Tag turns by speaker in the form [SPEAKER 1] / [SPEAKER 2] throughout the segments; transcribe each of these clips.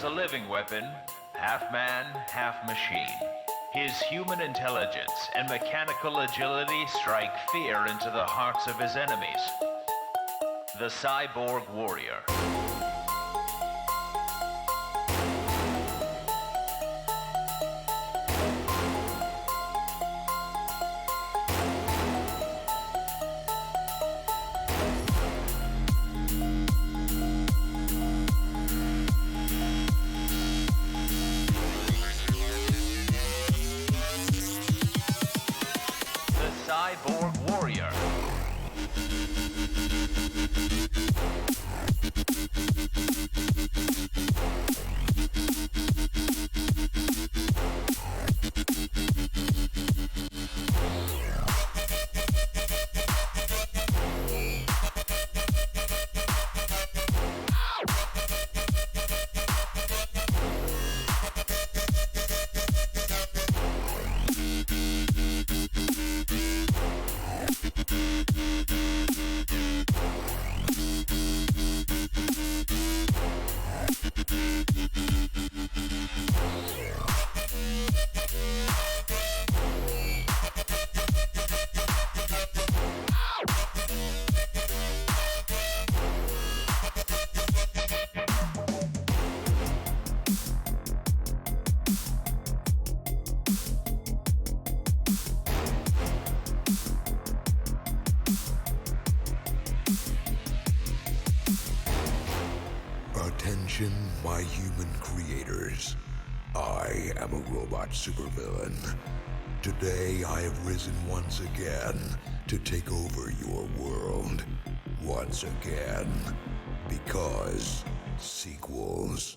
[SPEAKER 1] is a living weapon, half man, half machine. His human intelligence and mechanical agility strike fear into the hearts of his enemies. The Cyborg Warrior. Cyborg Warrior.
[SPEAKER 2] Attention, my human creators. I am a robot supervillain. Today I have risen once again to take over your world. Once again. Because sequels.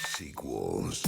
[SPEAKER 2] Sequels.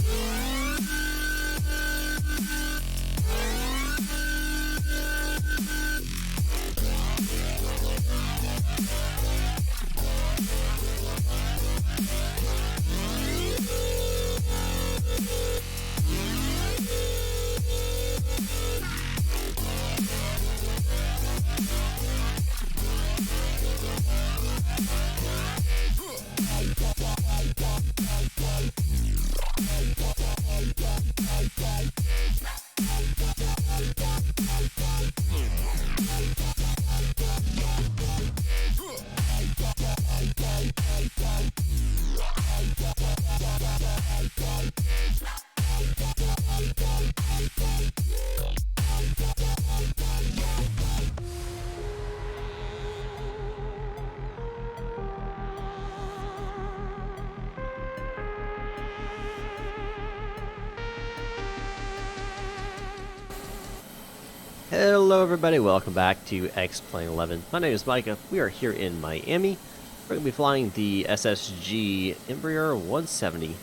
[SPEAKER 3] Hello everybody, welcome back to X-Plane 11. My name is Micah. We are here in Miami. We're going to be flying the SSG EMB-170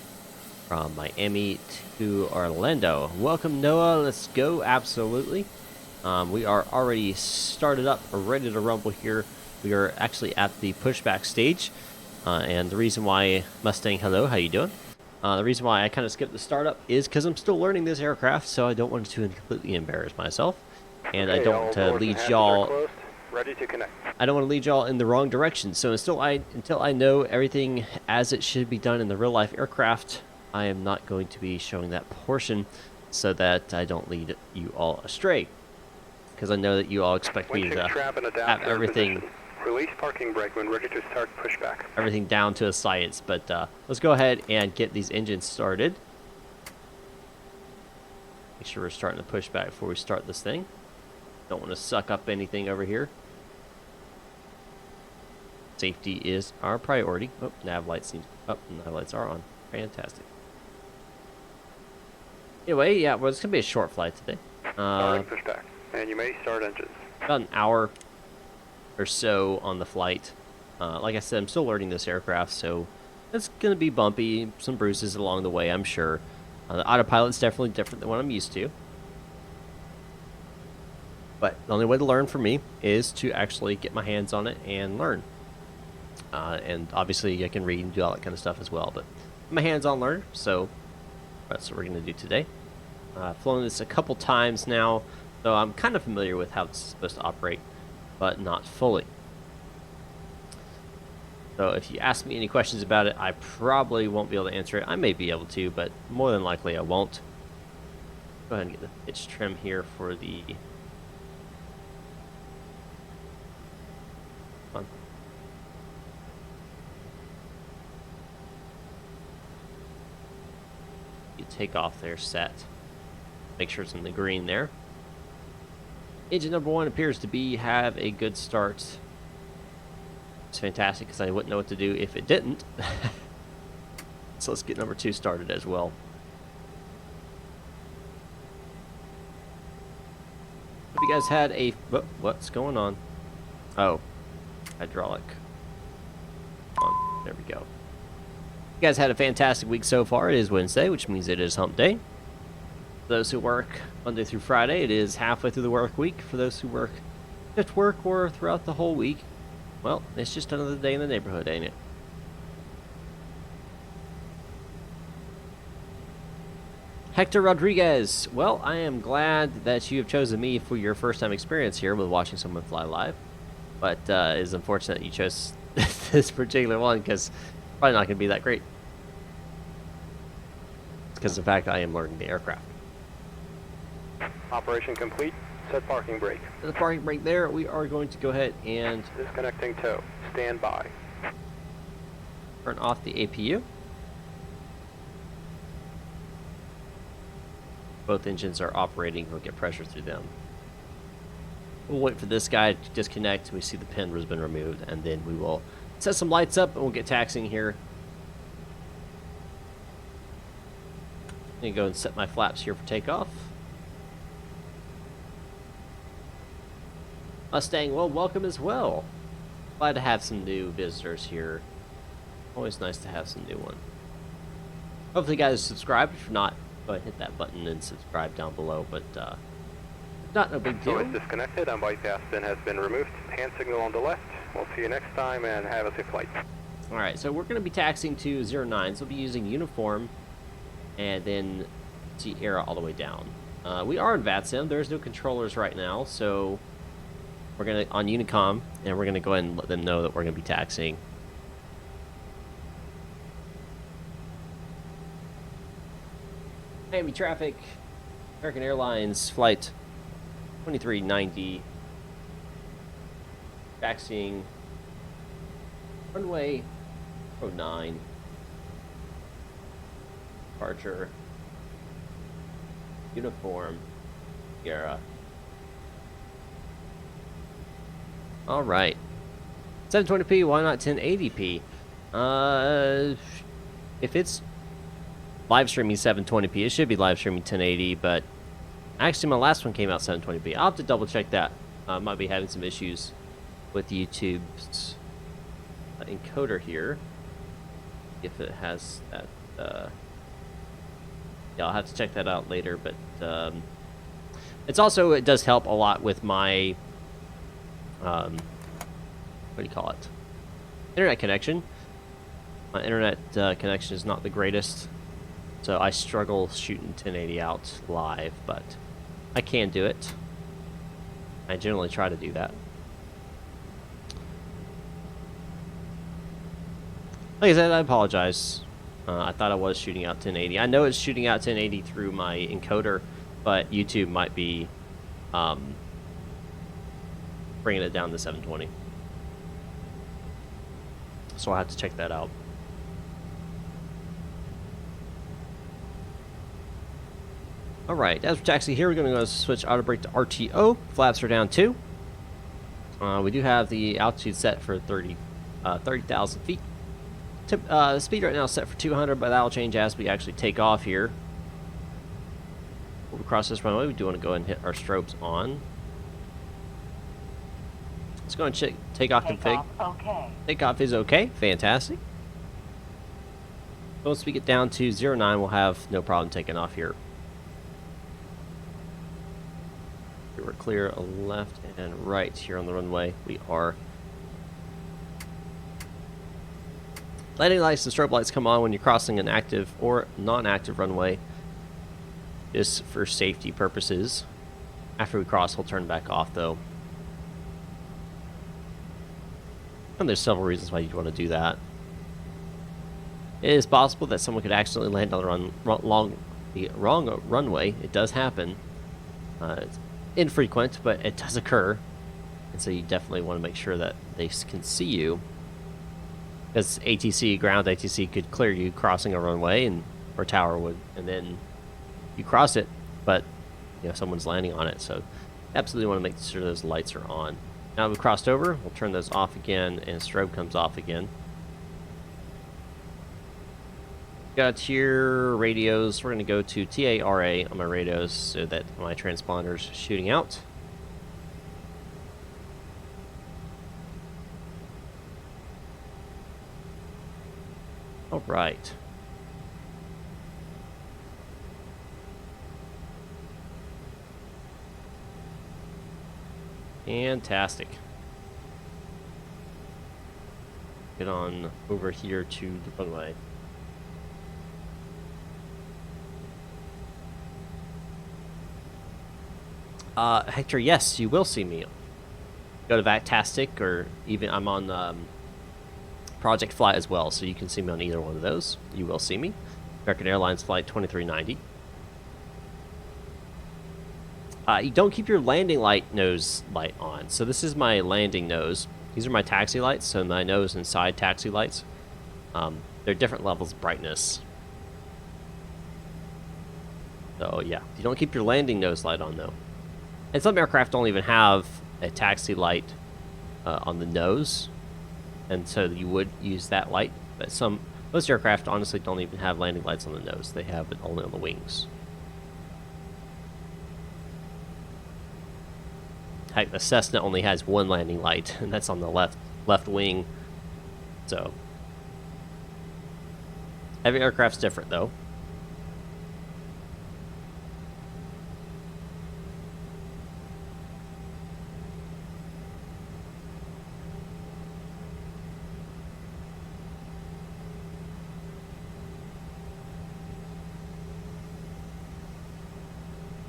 [SPEAKER 3] from Miami to Orlando. Welcome Noah, let's go, absolutely. We are already started up, ready to rumble here. We are actually at the pushback stage. And the reason why, Mustang, hello, how you doing? The reason why I kind of skipped the startup is because I'm still learning this aircraft, so I don't want to completely embarrass myself. And
[SPEAKER 4] okay,
[SPEAKER 3] I don't want to lead y'all.
[SPEAKER 4] Ready to connect.
[SPEAKER 3] I don't want to lead y'all in the wrong direction. So until I know everything as it should be done in the real life aircraft, I am not going to be showing that portion, so that I don't lead you all astray. Because I know that you all expect me to have everything.
[SPEAKER 4] Release parking brake when ready to start pushback.
[SPEAKER 3] Everything down to a science. But let's go ahead and get these engines started. Make sure we're starting to push back before we start this thing. Don't want to suck up anything over here. Safety is our priority. Oh, nav lights need up. Oh, nav lights are on. Fantastic. Anyway, yeah, well, it's gonna be a short flight today.
[SPEAKER 4] Starting pushback, and you may start engines.
[SPEAKER 3] About an hour or so on the flight. Like I said, I'm still learning this aircraft, so it's gonna be bumpy. Some bruises along the way, I'm sure. The autopilot's definitely different than what I'm used to. But the only way to learn for me is to actually get my hands on it and learn. And obviously I can read and do all that kind of stuff as well. But I'm a hands-on learner, so that's what we're going to do today. I've flown this a couple times now, so I'm kind of familiar with how it's supposed to operate, but not fully. So if you ask me any questions about it, I probably won't be able to answer it. I may be able to, but more than likely I won't. Go ahead and get the pitch trim here for the... Come on. You take off there, set. Make sure it's in the green there. Engine number 1 appears to have a good start. It's fantastic because I wouldn't know what to do if it didn't. So let's get number 2 started as well. Hope you guys had a... What's going on? Oh, hydraulic. Come on, there we go. You guys had a fantastic week so far. It is Wednesday, which means it is hump day. For those who work Monday through Friday, it is halfway through the work week. For those who work at work or throughout the whole week, well, it's just another day in the neighborhood, ain't it? Hector Rodriguez. Well, I am glad that you have chosen me for your first time experience here with watching someone fly live. But it is unfortunate you chose this particular one because it's probably not going to be that great. Because, in fact, I am learning the aircraft.
[SPEAKER 4] Operation complete. Set parking brake.
[SPEAKER 3] The parking brake there, we are going to go ahead and
[SPEAKER 4] Disconnecting tow. Stand by.
[SPEAKER 3] turn off the APU. Both engines are operating. We'll get pressure through them. We'll wait for this guy to disconnect. We see the pin has been removed, and then we will set some lights up, and we'll get taxiing here. I'm going to go and set my flaps here for takeoff. Mustang, well, welcome as well. Glad to have some new visitors here. Always nice to have some new ones. Hopefully you guys subscribe. If not, go ahead and hit that button and subscribe down below, but not no big deal.
[SPEAKER 4] So it's disconnected and bypass pin has been removed. Hand signal on the left. We'll see you next time and have a safe flight.
[SPEAKER 3] Alright, so we're going to be taxiing to 09, so we'll be using uniform and then see era all the way down. We are in VATSIM. There's no controllers right now, so we're going to on Unicom, and we're going to go ahead and let them know that we're going to be taxiing. Miami traffic, American Airlines flight 2390, taxiing runway 09, departure, uniform, Sierra. All right, 720p. Why not 1080p? If it's live streaming 720p, it should be live streaming 1080. But actually, my last one came out 720p. I'll have to double check that. Might be having some issues with YouTube's encoder here. If it has that, yeah, I'll have to check that out later. But it's also, it does help a lot with my what do you call it? Internet connection. My internet connection is not the greatest, so I struggle shooting 1080 out live, but I can do it. I generally try to do that. Like I said, I apologize. I thought I was shooting out 1080. I know it's shooting out 1080 through my encoder, but YouTube might be bringing it down to 720. So I'll have to check that out. Alright, as we're taxiing here, we're going to go switch auto brake to RTO. Flaps are down 2. We do have the altitude set for 30,000 feet. The speed right now is set for 200, but that will change as we actually take off here. When we cross this runway, we do want to go ahead and hit our strobes on. Let's go and check takeoff config.
[SPEAKER 5] Okay.
[SPEAKER 3] Takeoff is okay. Fantastic. Once we get down to 09, we'll have no problem taking off here. We're clear left and right here on the runway. We are. Landing lights and strobe lights come on when you're crossing an active or non-active runway. just for safety purposes. After we cross, we'll turn back off, though. And there's several reasons why you'd want to do that. It is possible that someone could accidentally land on the wrong runway. It does happen. It's infrequent, but it does occur. And so you definitely want to make sure that they can see you. Because ATC, ground ATC, could clear you crossing a runway, or tower would, and then you cross it, but someone's landing on it. So absolutely want to make sure those lights are on. Now we've crossed over, we'll turn those off again, and strobe comes off again. Got your radios. We're going to go to TARA on my radios so that my transponder's shooting out. All right. Fantastic. Get on over here to the runway. Hector, yes, you will see me. Go to VATSIM, or even I'm on Project Flight as well, so you can see me on either one of those. You will see me. American Airlines Flight 2390. You don't keep your landing nose light on. So this is my landing nose. These are my taxi lights, so my nose and side taxi lights. They're different levels of brightness. So yeah, you don't keep your landing nose light on though. And some aircraft don't even have a taxi light on the nose, and so you would use that light. But most aircraft honestly don't even have landing lights on the nose. They have it only on the wings. Heck, the Cessna only has one landing light, and that's on the left wing. So every aircraft's different though.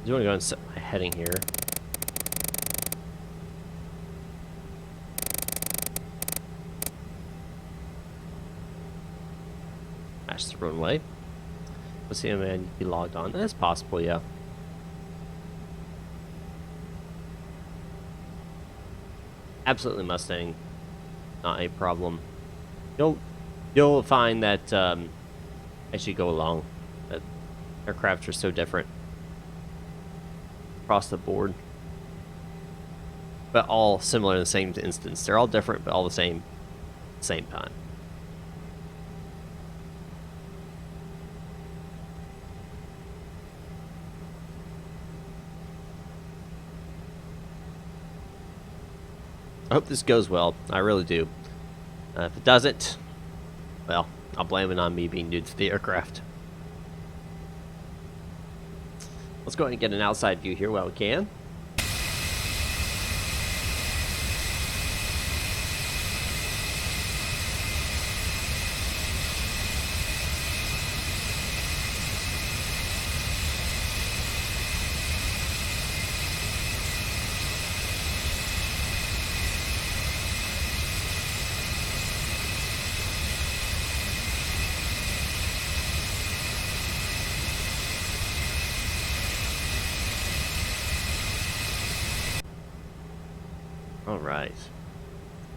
[SPEAKER 3] I do want to go and set my heading here. Match the runway. Let's see, man, be logged on. That's possible, yeah. Absolutely Mustang, not a problem. You'll find that as you go along, that aircraft are so different across the board, but all similar in the same instance. They're all different, but all the same time. I hope this goes well. I really do. If it doesn't, well, I'll blame it on me being new to the aircraft. Let's go ahead and get an outside view here while we can.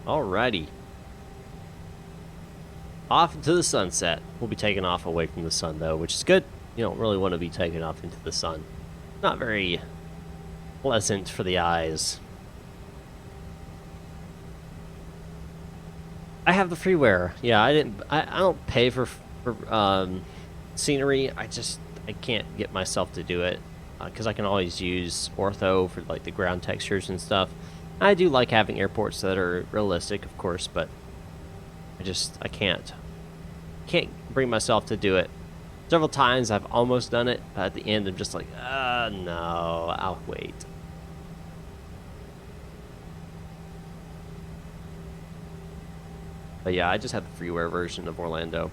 [SPEAKER 3] Alrighty. Off into the sunset. We'll be taking off away from the sun, though, which is good. You don't really want to be taking off into the sun. Not very pleasant for the eyes. I have the freeware. Yeah, I don't pay for scenery. I can't get myself to do it because I can always use ortho for like the ground textures and stuff. I do like having airports that are realistic, of course, but I can't bring myself to do it. Several times I've almost done it, but at the end I'm just like, no, I'll wait. But yeah, I just have the freeware version of Orlando.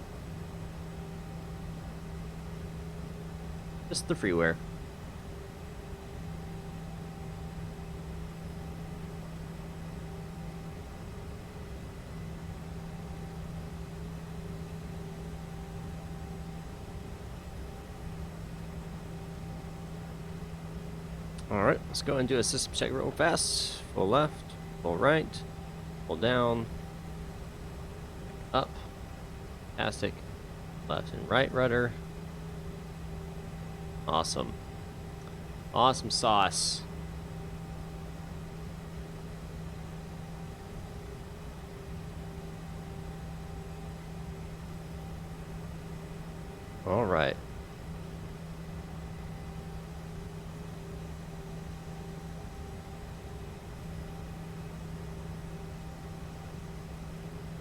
[SPEAKER 3] Just the freeware. Alright, let's go and do a system check real fast. Full left, full right, full down, up, fantastic, left and right rudder. Awesome. Awesome sauce. Alright.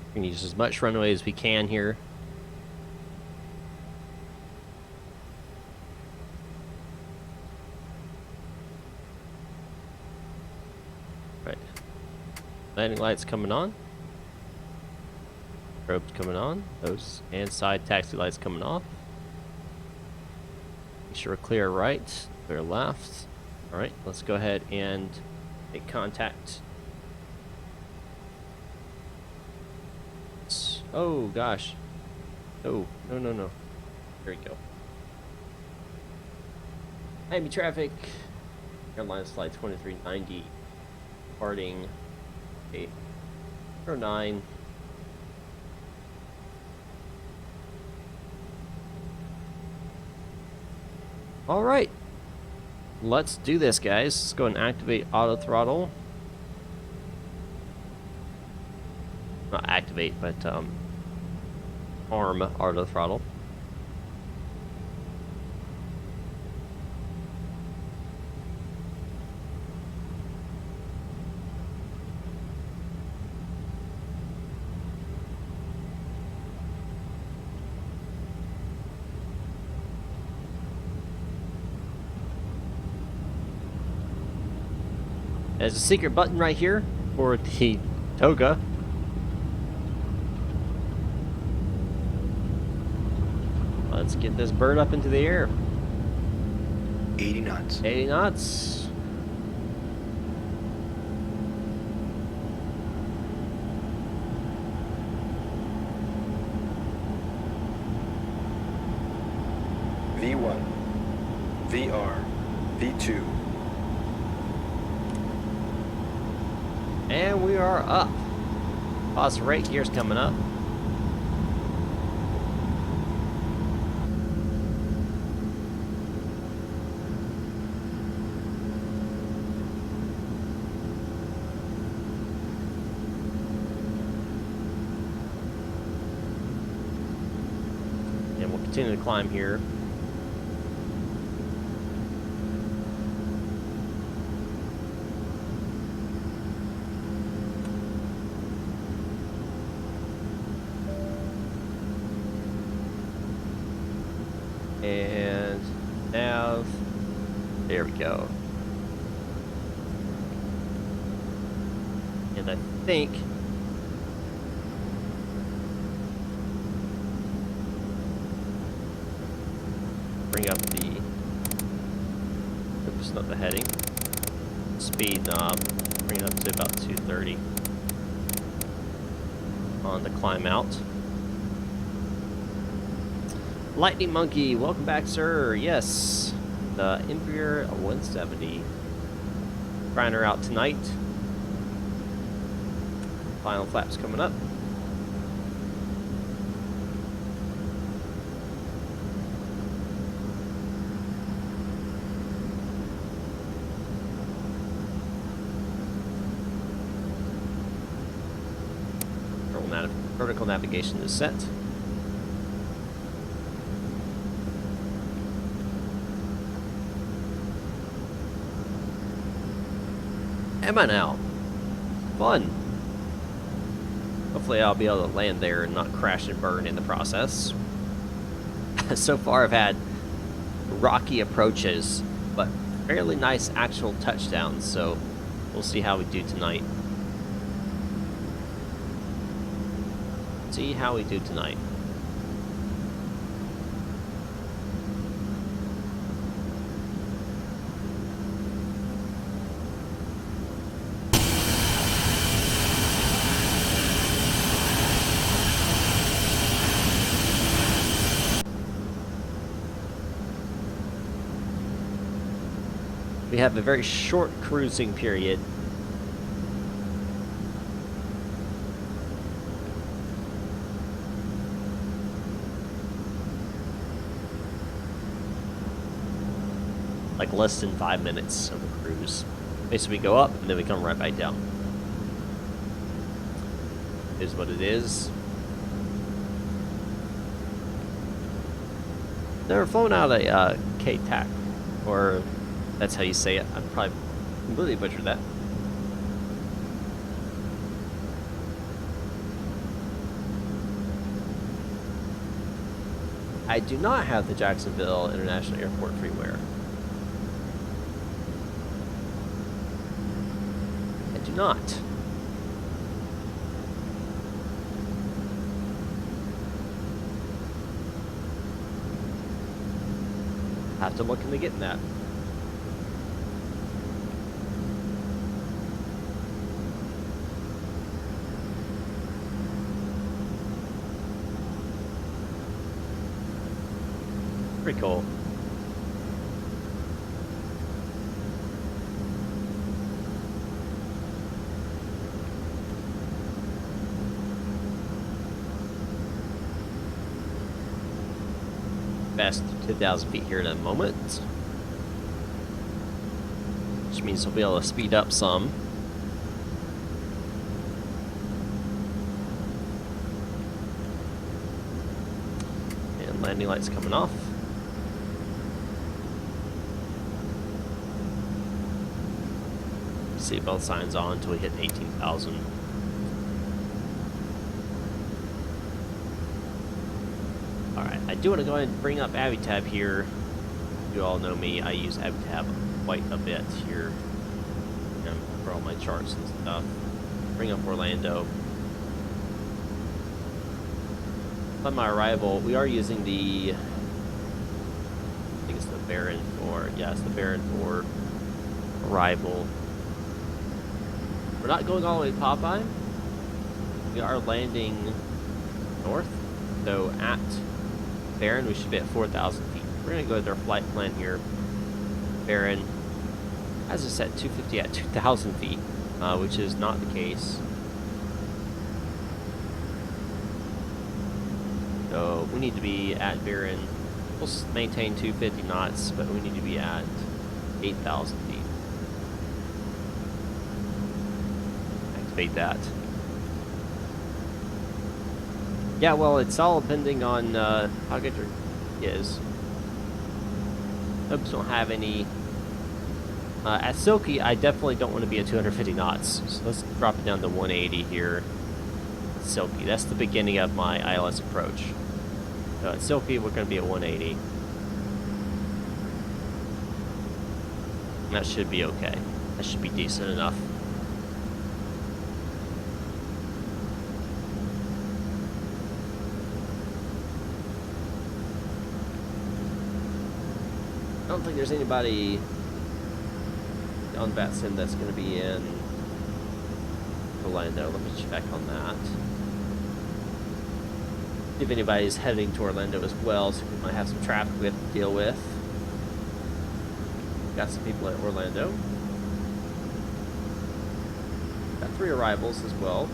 [SPEAKER 3] We're gonna use as much runway as we can here. Right. Landing lights coming on. Probes coming on. Those and side taxi lights coming off. Make sure we're clear right, clear left. Alright, let's go ahead and make contact. Oh gosh. Oh, no, no, no. There we go. Miami traffic. Airline flight 2390. Departing 809. Alright. Let's do this, guys. Let's go and activate auto throttle. Not activate, but arm auto throttle. There's a secret button right here for the toga. Let's get this bird up into the air.
[SPEAKER 5] 80 knots.
[SPEAKER 3] 80 knots.
[SPEAKER 5] V1, VR, V2.
[SPEAKER 3] And we are up. Lots of rate gears coming up. And we'll continue to climb here. And nav, there we go. And I think bring up the, oops, not the heading, speed knob, bring it up to about 230 on the climb out. Lightning Monkey, welcome back, sir. Yes, the EMB-170. Trying her out tonight. Final flaps coming up. Vertical navigation is set. Am I now? Fun. Hopefully I'll be able to land there and not crash and burn in the process. So far I've had rocky approaches, but fairly nice actual touchdowns, so we'll see how we do tonight. See how we do tonight. We have a very short cruising period. Like less than 5 minutes of a cruise. Basically, we go up and then we come right back down. Is what it is. Never flown out a K-TAC, or that's how you say it. I'm probably completely butchered that. I do not have the Jacksonville International Airport freeware. I do not. Have to look into getting that. Pretty cool. Best 2,000 feet here in a moment, which means we'll be able to speed up some. And landing lights coming off. Seatbelt signs on until we hit 18,000. Alright, I do want to go ahead and bring up AviTab here. You all know me, I use AviTab quite a bit here, for all my charts and stuff. Bring up Orlando. On my arrival, we are using the, I think it's the Baron 4, yeah, it's the Baron 4 arrival. We're not going all the way to Popeye. We are landing north, so at Barron, we should be at 4,000 feet. We're going to go with our flight plan here. Barron has us at 250 at 2,000 feet, which is not the case. So we need to be at Barron. We'll maintain 250 knots, but we need to be at 8,000 feet. Activate that. Yeah, well, it's all depending on how good your is. Hopes don't have any. At Silky, I definitely don't want to be at 250 knots. So let's drop it down to 180 here. Silky, that's the beginning of my ILS approach. So at Silky, we're going to be at 180. And that should be okay. That should be decent enough. I don't think there's anybody on VATSIM that's going to be in Orlando. Let me check on that. See if anybody's heading to Orlando as well, so we might have some traffic we have to deal with. Got some people at Orlando. Got 3 arrivals as well.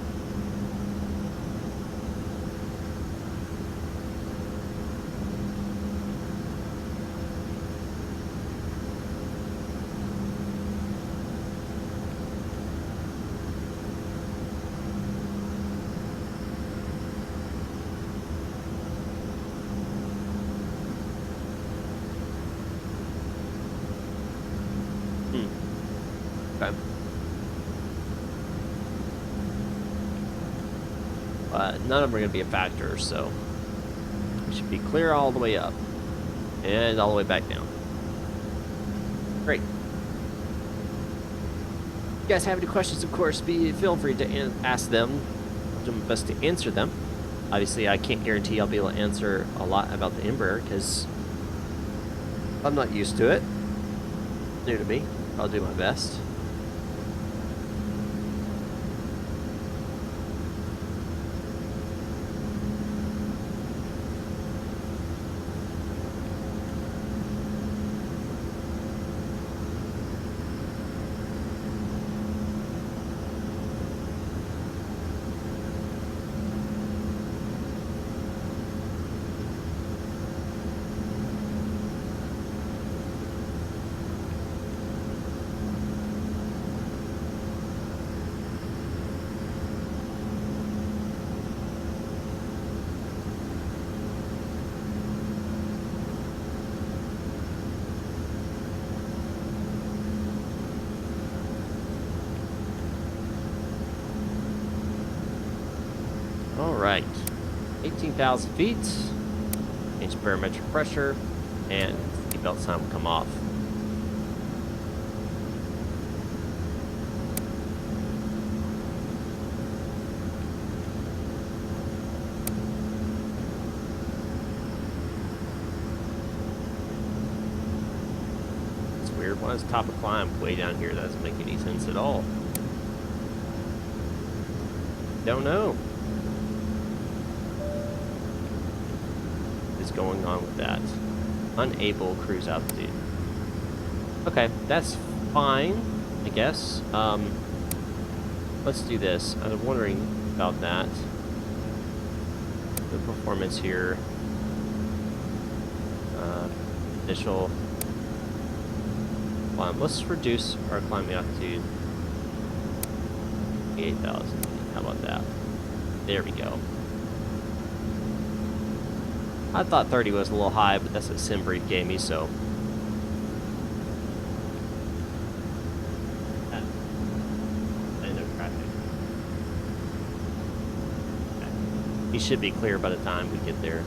[SPEAKER 3] Okay. None of them are going to be a factor, so we should be clear all the way up and all the way back down. Great. If you guys have any questions, of course, feel free to ask them. I'll do my best to answer them. Obviously, I can't guarantee I'll be able to answer a lot about the Embraer because I'm not used to it. New to me. I'll do my best. Alright. 18,000 feet. Change barometric pressure. And seatbelt sign will come off. It's weird. Why is top of climb way down here? That doesn't make any sense at all. Don't know. What is going on with that? Unable cruise altitude. Okay, that's fine, I guess. Let's do this. I was wondering about that. The performance here. Initial climb. Let's reduce our climbing altitude. 8,000. How about that? There we go. I thought 30 was a little high, but that's what SimBrief gave me, so. No traffic. Okay. He should be clear by the time we get there.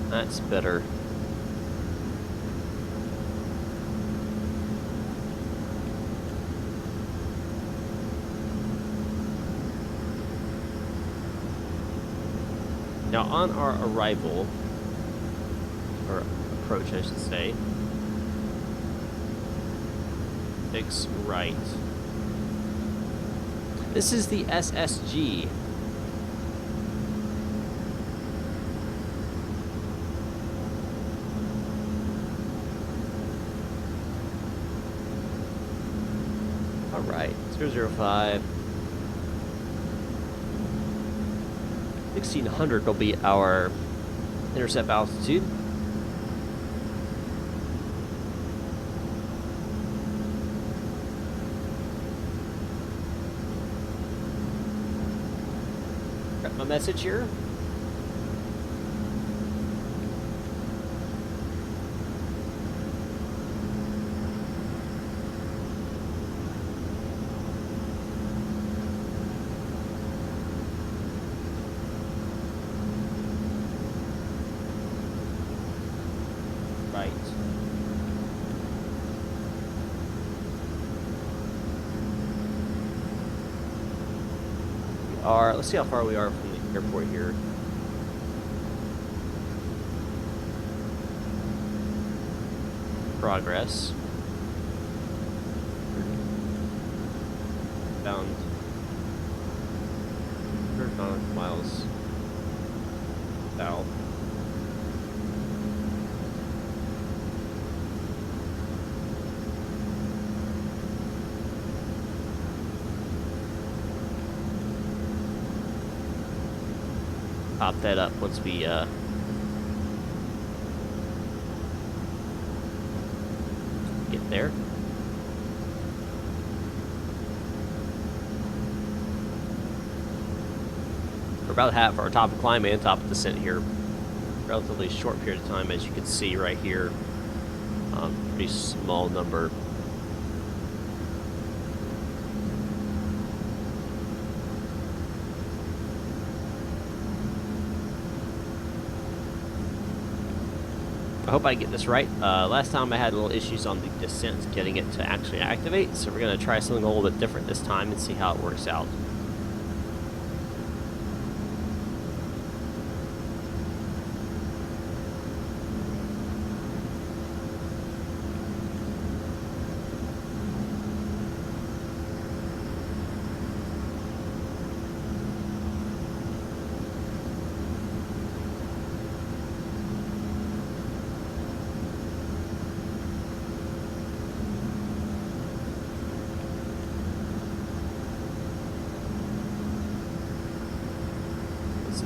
[SPEAKER 3] That's better. Now, on our arrival, or approach, I should say, fix right. This is the SSG. All right, 005. 1600 will be our intercept altitude. Got my message here. Right. We are, let's see how far we are from the airport here. Progress. Bound 100 miles south. Pop that up once we get there. We're about half our top of climb and top of descent here. Relatively short period of time, as you can see right here. Pretty small number. I hope I get this right. Last time I had little issues on the descent getting it to actually activate, so we're going to try something a little bit different this time and see how it works out.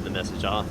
[SPEAKER 3] The message off.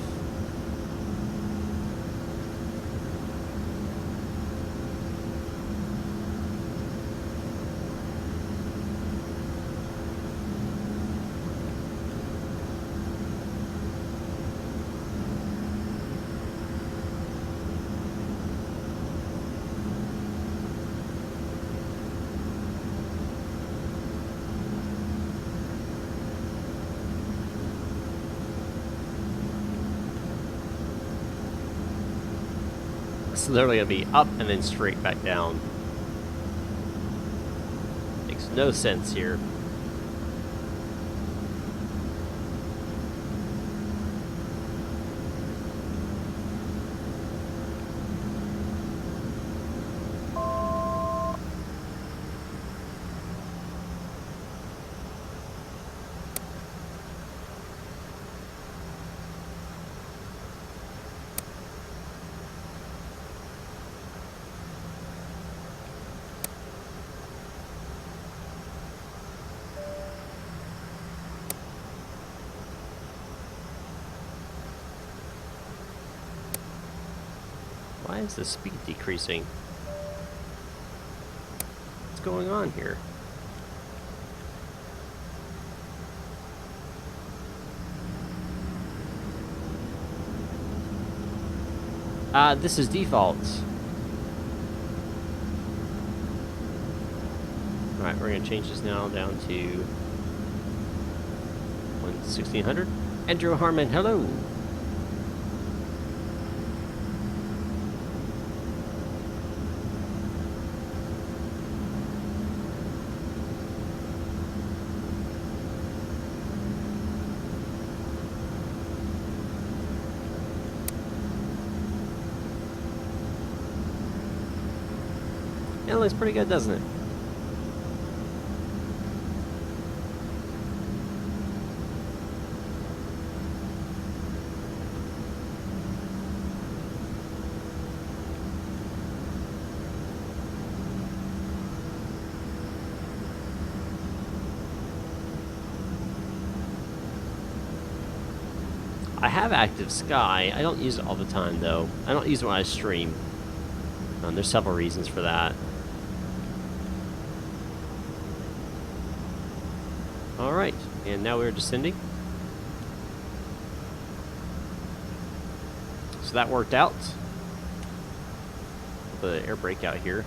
[SPEAKER 3] It's literally gonna be up and then straight back down. Makes no sense here. Why is the speed decreasing? What's going on here? This is default. Alright, we're gonna change this now down to 1600. Andrew Harmon, hello! It looks pretty good, doesn't it? I have Active Sky. I don't use it all the time, though. I don't use it when I stream. There's several reasons for that. Alright, and now we're descending. So that worked out. Put the air brake out here.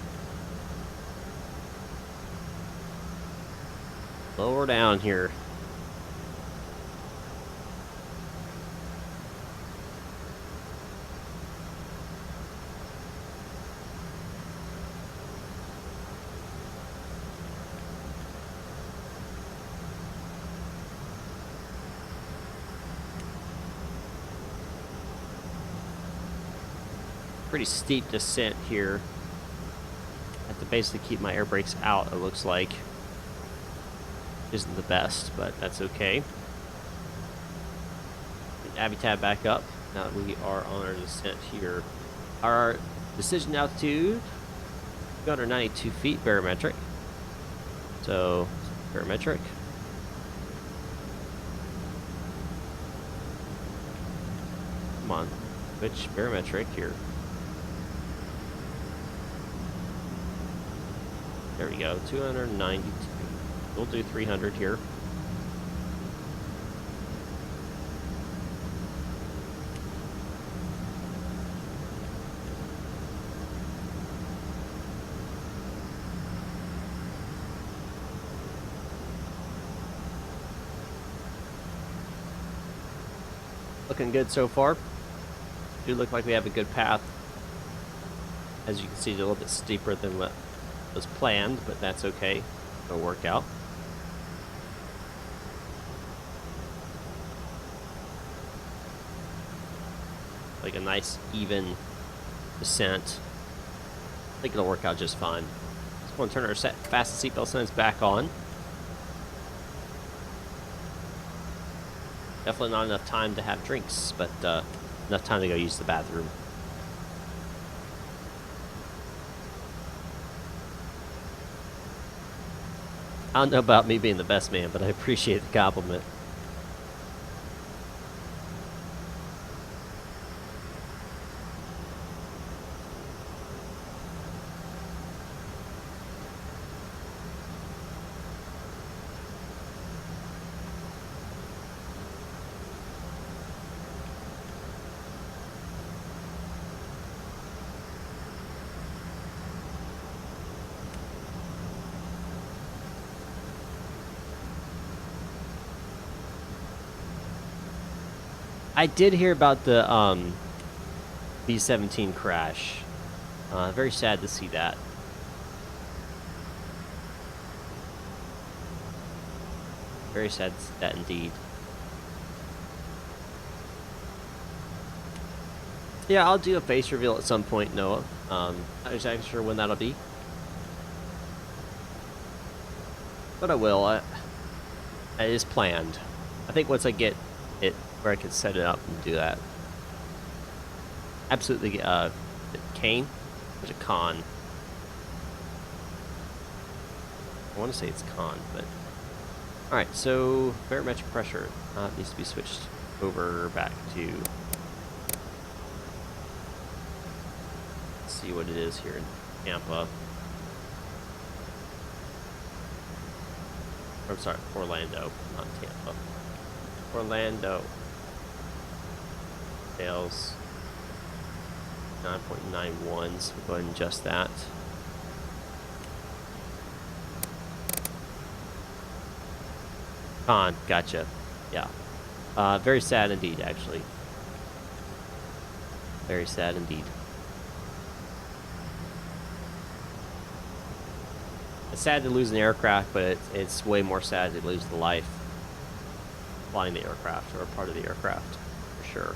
[SPEAKER 3] Lower down here. Pretty steep descent here. I have to basically keep my air brakes out, it looks like. Isn't the best, but that's okay. Avitab back up. Now that we are on our descent here. Our decision altitude, 292 feet barometric. So, barometric. Come on, which barometric here? There we go, 292. We'll do 300 here. Looking good so far. Do look like we have a good path. As you can see, it's a little bit steeper than what was planned, but that's okay. It'll work out. Like a nice even descent. I think it'll work out just fine. Just want to turn our fastest seatbelt signs back on. Definitely not enough time to have drinks, but enough time to go use the bathroom. I don't know about me being the best man, but I appreciate the compliment. I did hear about the B-17 crash. Very sad to see that. Very sad to see that indeed. Yeah, I'll do a face reveal at some point, Noah. Not exactly sure when that'll be. But I will. It is planned. I think once I get it where I can set it up and do that. Absolutely, Kane? There's a con. I want to say it's con, but... Alright, so barometric pressure needs to be switched over back to... Let's see what it is here in Tampa. I'm sorry, Orlando, not Tampa. Orlando. Sales 9.91, so we'll go ahead and adjust that. Con, gotcha. Yeah. Very sad indeed, actually. Very sad indeed. It's sad to lose an aircraft, but it's way more sad to lose the life flying the aircraft, or a part of the aircraft, for sure.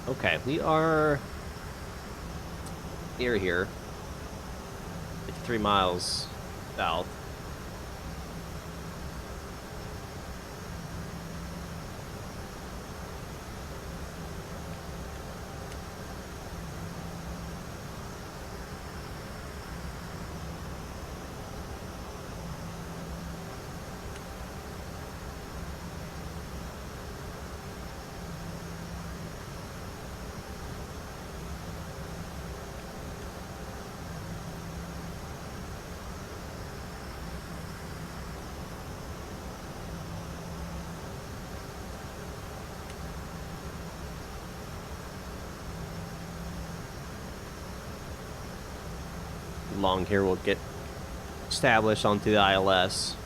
[SPEAKER 3] Okay, we are near here, 53 miles south. Long here, we'll get established onto the ILS.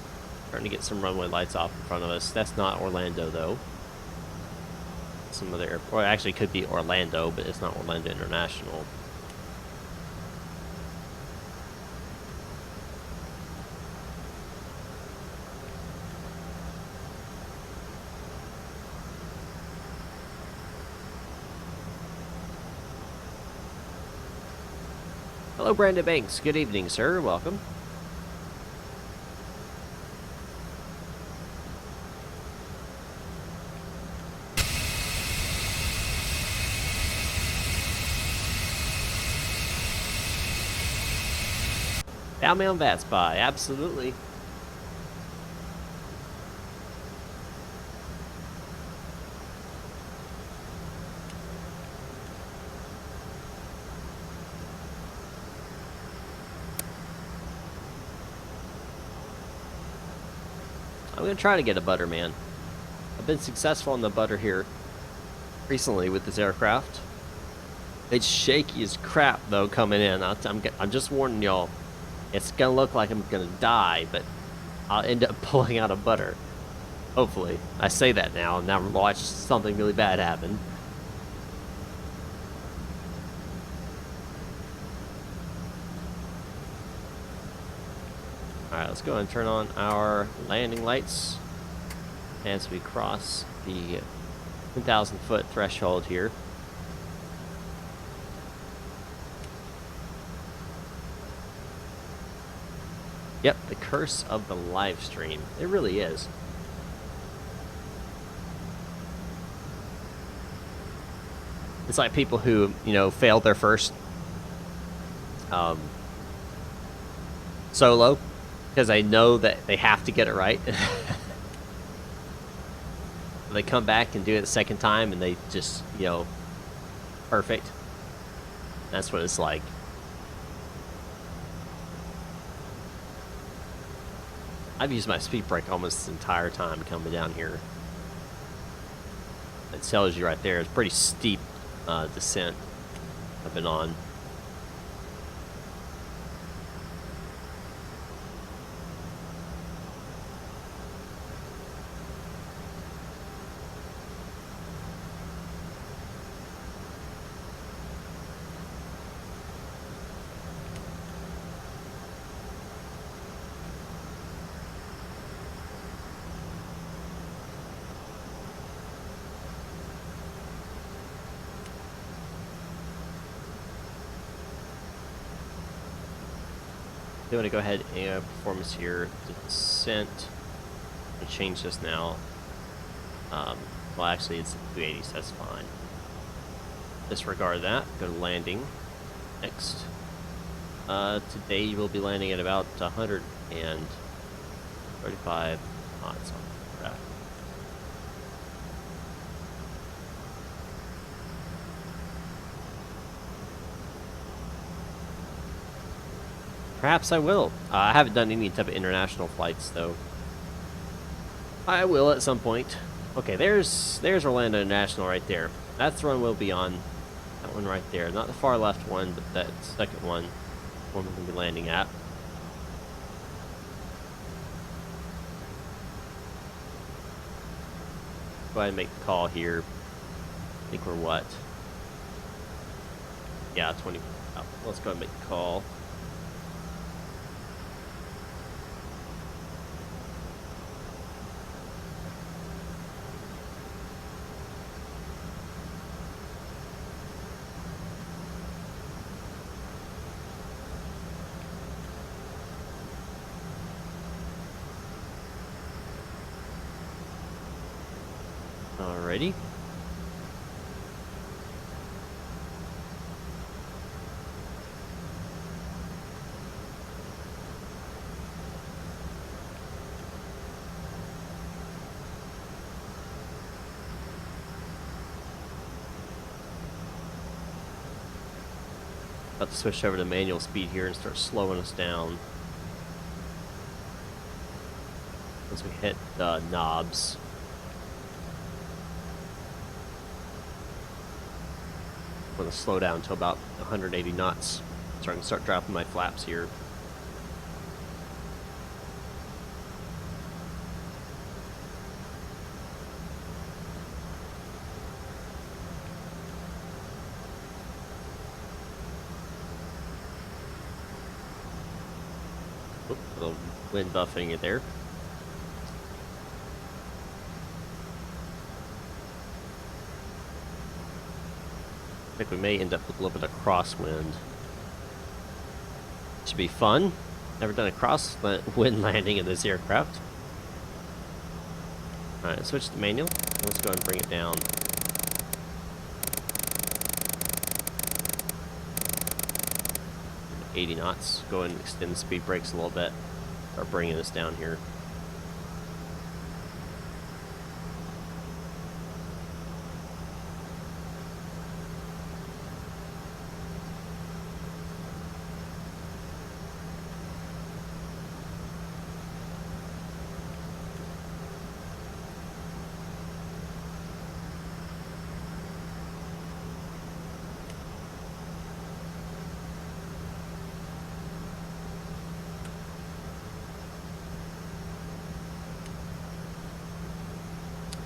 [SPEAKER 3] Trying to get some runway lights off in front of us. That's not Orlando, though. Some other airport, or actually could be Orlando, but it's not Orlando International. Hello, Brandon Banks. Good evening, sir. Welcome. Down me on VATSIM, absolutely. I'm gonna try to get a butter, man. I've been successful in the butter here recently with this aircraft. It's shaky as crap though coming in. I'm just warning y'all. It's gonna look like I'm gonna die, but I'll end up pulling out a butter. Hopefully. I say that now, and now watch something really bad happen. Alright, let's go ahead and turn on our landing lights as we cross the 10,000 foot threshold here. Yep, the curse of the live stream. It really is. It's like people who, you know, failed their first solo because they know that they have to get it right. They come back and do it the second time and they just, you know, perfect. That's what it's like. I've used my speed brake almost the entire time coming down here. It tells you right there, it's pretty steep descent I've been on. I'm going to go ahead and performance here. Descent. I'm going to change this now. Well, actually, it's 280, so that's fine. Disregard that. Go to landing. Next. Today you will be landing at about 135 knots on the graph. Perhaps I will. I haven't done any type of international flights, though. I will at some point. Okay, there's Orlando International right there. That's the one we'll be on. That one right there. Not the far left one, but that second one. One we're going to be landing at. Go ahead and make the call here. I think we're what? Yeah, 20. Oh, let's go ahead and make the call. Alrighty. About to switch over to manual speed here and start slowing us down. Once we hit the knobs. I'm going to slow down to about 180 knots so I can start dropping my flaps here. Oop, a little wind buffeting it there. I think we may end up with a little bit of crosswind. Should be fun. Never done a crosswind landing in this aircraft. Alright, switch to manual. Let's go ahead and bring it down. .80 knots. Go ahead and extend the speed brakes a little bit. Start bringing this down here.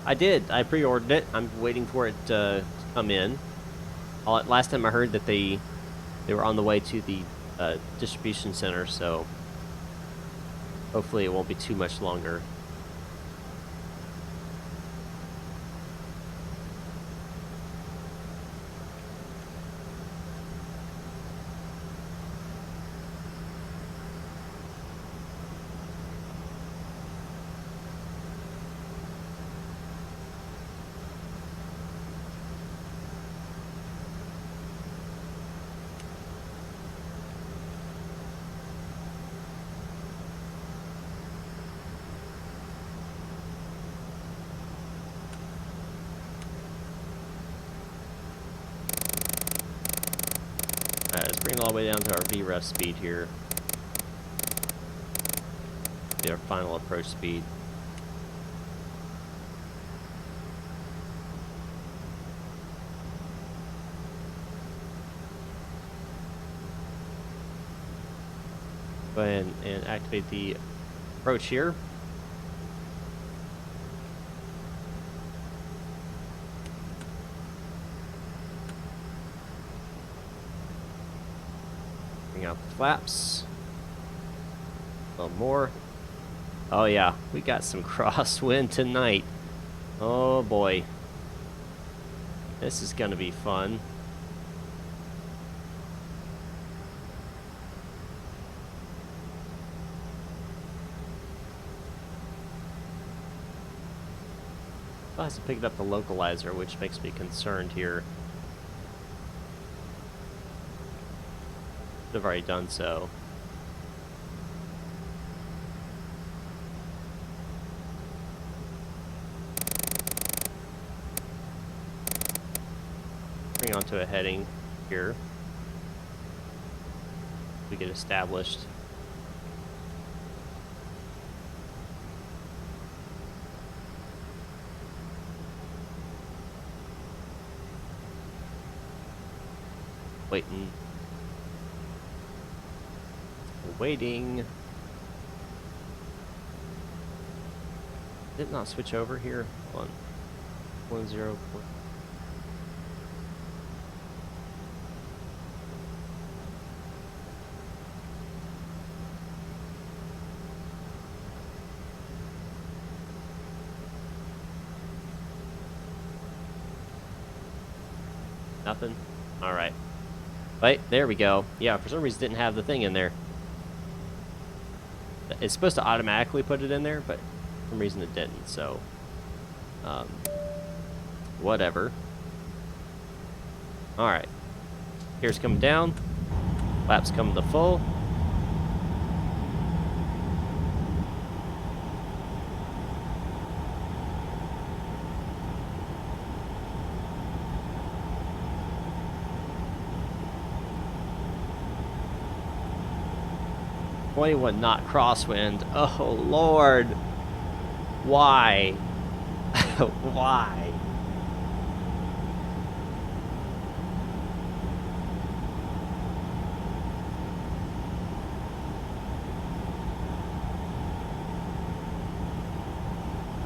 [SPEAKER 3] I did. I pre-ordered it. I'm waiting for it to come in. Last time I heard that they were on the way to the distribution center, so hopefully it won't be too much longer. Alright, let's bring it all the way down to our VREF speed here. Their final approach speed. Go ahead and activate the approach here. Bring out the flaps. A little more. Oh yeah, we got some crosswind tonight. Oh boy. This is gonna be fun. Oh, has to pick up the localizer, which makes me concerned here. Should have already done so. Bring onto a heading here. We get established. Waiting. Waiting. Did it not switch over here? Hold on. 10. Nothing? Alright. Wait, there we go. Yeah, for some reason it didn't have the thing in there. It's supposed to automatically put it in there, but for some reason it didn't, so... whatever. Alright. Here's coming down. Flaps coming to full. .21 knot crosswind. Oh Lord. Why? Why?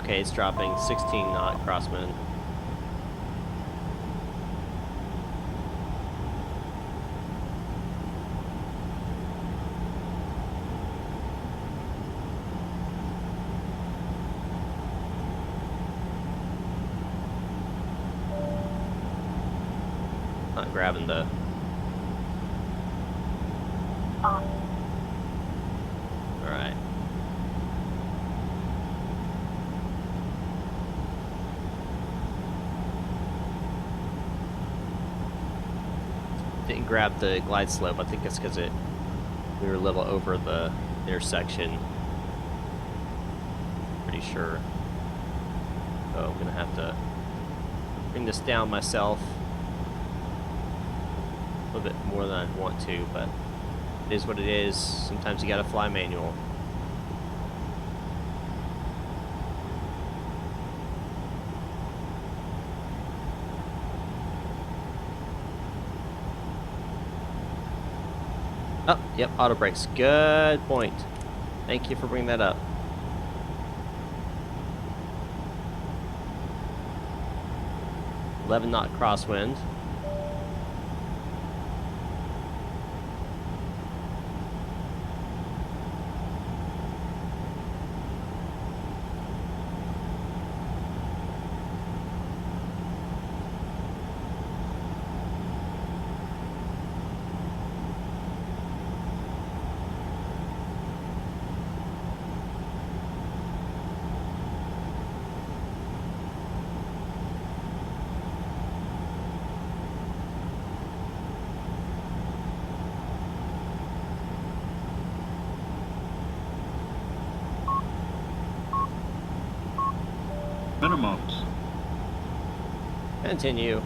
[SPEAKER 3] Okay, it's dropping 16 knot crosswind. Not grabbing the... Alright. Didn't grab the glide slope. I think it's because we were a little over the intersection. Pretty sure. So I'm gonna have to bring this down myself. A little bit more than I'd want to, but it is what it is. Sometimes you gotta fly manual. Oh, yep, auto brakes. Good point. Thank you for bringing that up. .11 knot crosswind.
[SPEAKER 6] Minimums.
[SPEAKER 3] Continue.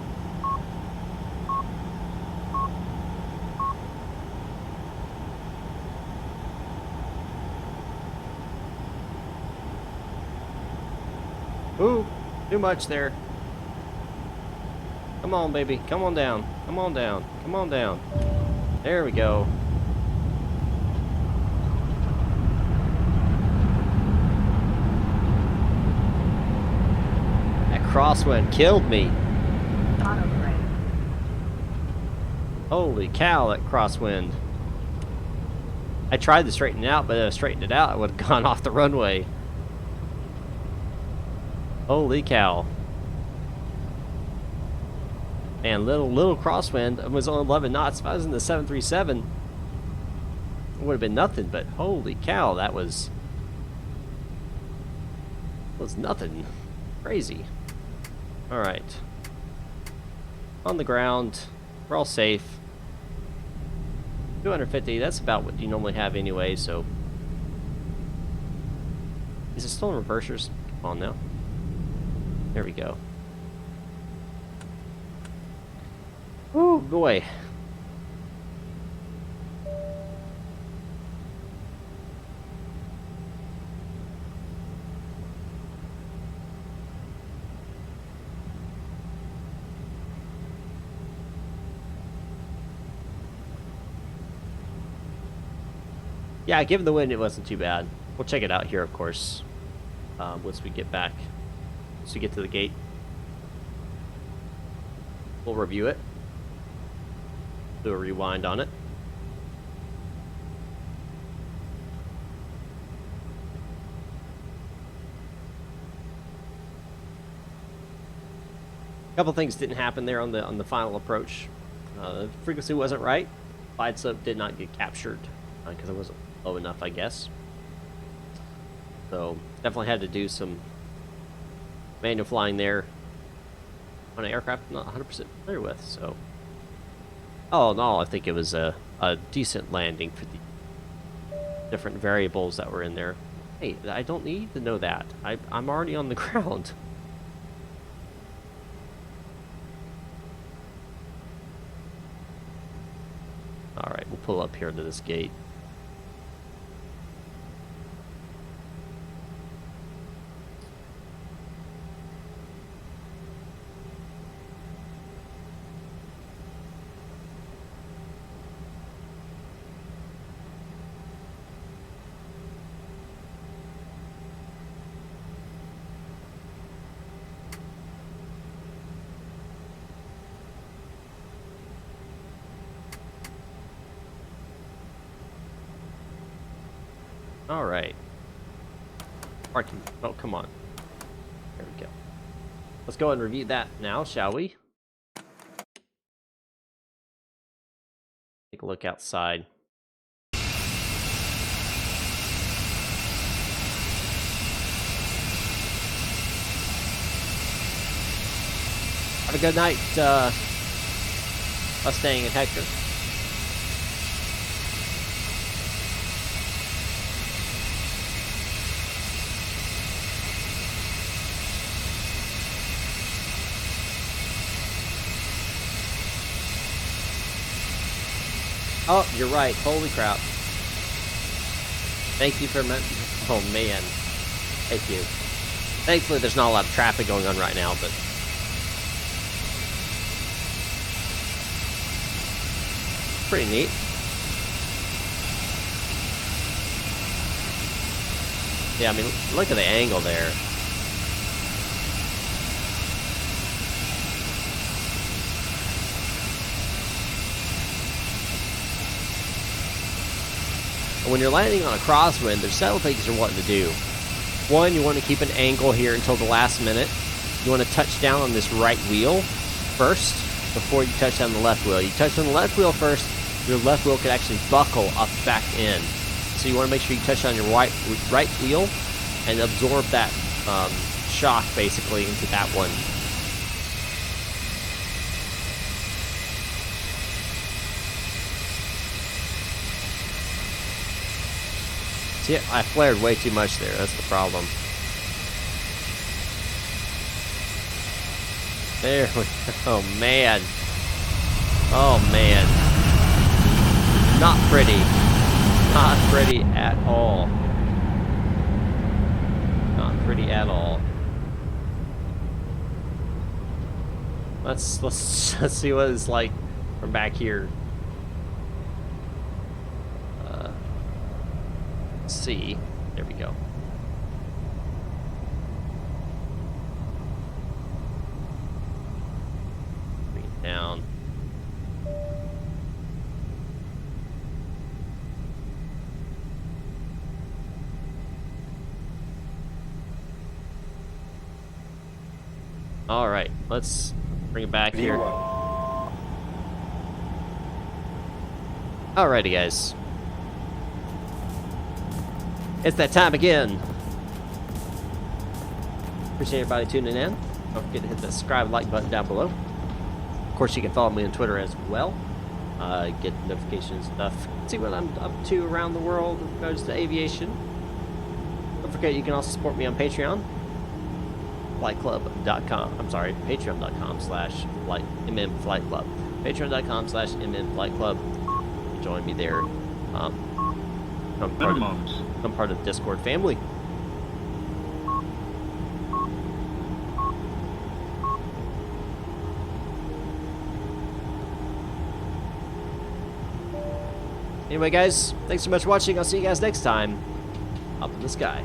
[SPEAKER 3] Ooh, too much there. Come on, baby. Come on down. Come on down. Come on down. There we go. That crosswind killed me. Holy cow, that crosswind. I tried to straighten it out, but if I straightened it out, I would have gone off the runway. Holy cow. Man, little crosswind. It was only 11 knots. If I was in the 737, it would have been nothing, but holy cow, that was nothing. Crazy. Alright. On the ground. We're all safe. 250, that's about what you normally have anyway, so. Is it still in reversers? Come on now. There we go. Oh boy. Yeah, given the wind, it wasn't too bad. We'll check it out here, of course, once we get back. Once we get to the gate, we'll review it. Do a rewind on it. A couple things didn't happen there on the final approach. The frequency wasn't right. VATSIM did not get captured because it wasn't low enough, I guess. So definitely had to do some manual flying there on an aircraft I'm not 100% familiar with. So, all in all, I think it was a decent landing for the different variables that were in there. Hey, I don't need to know that. I'm already on the ground. All right, we'll pull up here to this gate. All right. Parking. Oh, come on. There we go. Let's go ahead and review that now, shall we? Take a look outside. Have a good night, Mustang and Hector. Oh, you're right. Holy crap. Thank you for... Oh, man. Thank you. Thankfully, there's not a lot of traffic going on right now, but... pretty neat. Yeah, I mean, look at the angle there. When you're landing on a crosswind, there's several things you're wanting to do. One, you want to keep an angle here until the last minute. You want to touch down on this right wheel first before you touch down the left wheel. You touch on the left wheel first, your left wheel could actually buckle up back in. So you want to make sure you touch on your right wheel and absorb that shock basically into that one. See, I flared way too much there. That's the problem. There we go. Oh, man. Oh, man. Not pretty. Not pretty at all. Not pretty at all. let's see what it's like from back here. Let's see. There we go. Bring it down. All right, let's bring it back here.
[SPEAKER 5] V1.
[SPEAKER 3] Alrighty, guys. It's that time again. Appreciate everybody tuning in. Don't forget to hit the subscribe, like button down below. Of course, you can follow me on Twitter as well. Get notifications and stuff. See what I'm up to around the world in regards to aviation. Don't forget, you can also support me on Patreon. Flightclub.com. I'm sorry, patreon.com/MMFlightClub. Patreon.com/MMFlightClub. Join me there. I'm part of the Discord family. Anyway, guys, thanks so much for watching. I'll see you guys next time up in the sky.